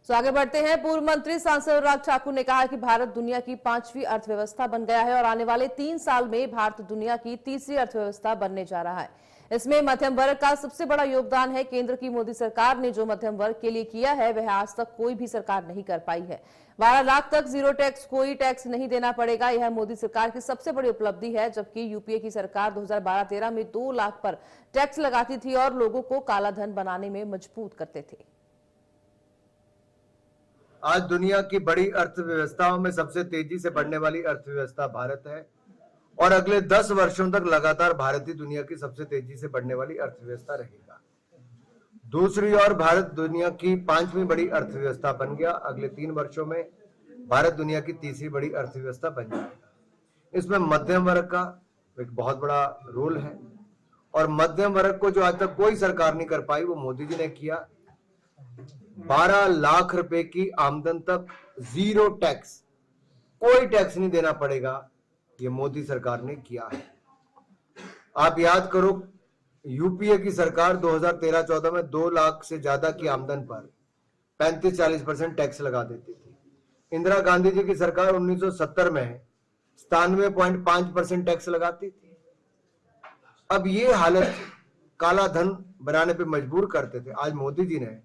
तो आगे बढ़ते हैं। पूर्व मंत्री सांसद अनुराग ठाकुर ने कहा कि भारत दुनिया की 5वीं अर्थव्यवस्था बन गया है और आने वाले 3 साल में भारत दुनिया की तीसरी अर्थव्यवस्था बनने जा रहा है। इसमें मध्यम वर्ग का सबसे बड़ा योगदान है। केंद्र की मोदी सरकार ने जो मध्यम वर्ग के लिए किया है वह आज तक कोई भी सरकार नहीं कर पाई है। 12 लाख तक जीरो टैक्स, कोई टैक्स नहीं देना पड़ेगा। यह मोदी सरकार की सबसे बड़ी उपलब्धि है। जबकि यूपीए की सरकार 2012-13 में 2 लाख पर टैक्स लगाती थी और लोगों को काला धन बनाने में मजबूर करते थे। आज दुनिया की बड़ी अर्थव्यवस्थाओं में सबसे तेजी से बढ़ने वाली अर्थव्यवस्था भारत है और अगले 10 वर्षों तक लगातार भारत ही दुनिया की सबसे तेजी से बढ़ने वाली अर्थव्यवस्था रहेगा। दूसरी ओर भारत दुनिया की 5वीं बड़ी अर्थव्यवस्था बन गया। अगले 3 वर्षों में भारत दुनिया की तीसरी बड़ी अर्थव्यवस्था बन जाएगा। इसमें मध्यम वर्ग का एक बहुत बड़ा रोल है और मध्यम वर्ग को जो आज तक कोई सरकार नहीं कर पाई वो मोदी जी ने किया। 12 लाख रुपए की आमदन तक जीरो टैक्स, कोई टैक्स नहीं देना पड़ेगा, ये मोदी सरकार ने किया है। आप याद करो, यूपीए की सरकार 2013-14 में 2 लाख से ज्यादा की आमदन पर 35-40% टैक्स लगा देती थी। इंदिरा गांधी जी की सरकार 1970 में 97.5% टैक्स लगाती थी। अब ये हालत काला धन बनाने पे मजबूर करते थे। आज मोदी जी ने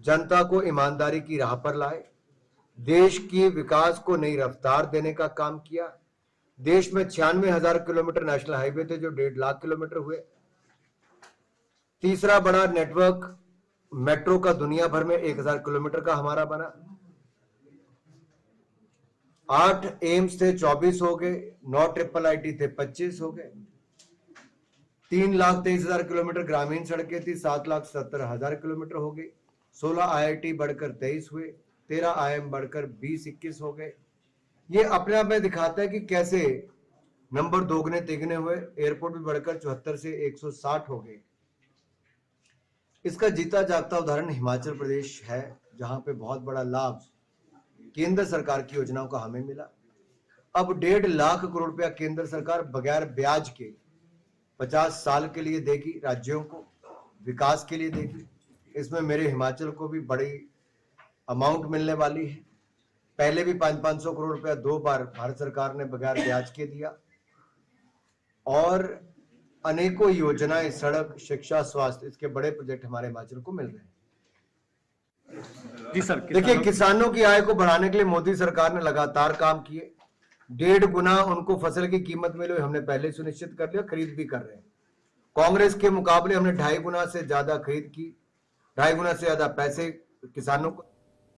जनता को ईमानदारी की राह पर लाए, देश की विकास को नई रफ्तार देने का काम किया। देश में 96,000 किलोमीटर नेशनल हाईवे थे जो 1.5 लाख किलोमीटर हुए। तीसरा बड़ा नेटवर्क मेट्रो का दुनिया भर में 1,000 किलोमीटर का हमारा बना। 8 एम्स थे 24 हो गए, 9 ट्रिपल आईटी थे 25 हो गए। 3,23,000 किलोमीटर ग्रामीण सड़कें थी, 7,70,000 किलोमीटर हो गई। 16 आईआईटी बढ़कर 23 हुए, 13 आईआईएम बढ़कर 20-21 हो गए। ये अपने आप में दिखाता है कि कैसे नंबर दोगुने तिगुने हुए। एयरपोर्ट भी बढ़कर 74 से 160 हो गए। इसका जीता जागता उदाहरण हिमाचल प्रदेश है, जहां पे बहुत बड़ा लाभ केंद्र सरकार की योजनाओं का हमें मिला। अब 1.5 लाख करोड़ रुपया केंद्र सरकार बगैर ब्याज के 50 साल के लिए देगी, राज्यों को विकास के लिए देगी। इसमें मेरे हिमाचल को भी बड़ी अमाउंट मिलने वाली है। पहले भी 500-500 करोड़ रुपया 2 बार भारत सरकार ने बगैर ब्याज के दिया और अनेकों योजनाएं, सड़क, शिक्षा, स्वास्थ्य, इसके बड़े प्रोजेक्ट हमारे हिमाचल को मिल रहे हैं। जी सर, देखिए, किसानों की आय को बढ़ाने के लिए मोदी सरकार ने लगातार काम किए। 1.5 गुना उनको फसल की कीमत मिले, हमने पहले सुनिश्चित कर लिया, खरीद भी कर रहे हैं। कांग्रेस के मुकाबले हमने 2.5 गुना से ज्यादा खरीद की, 2.5 गुना से ज्यादा पैसे किसानों को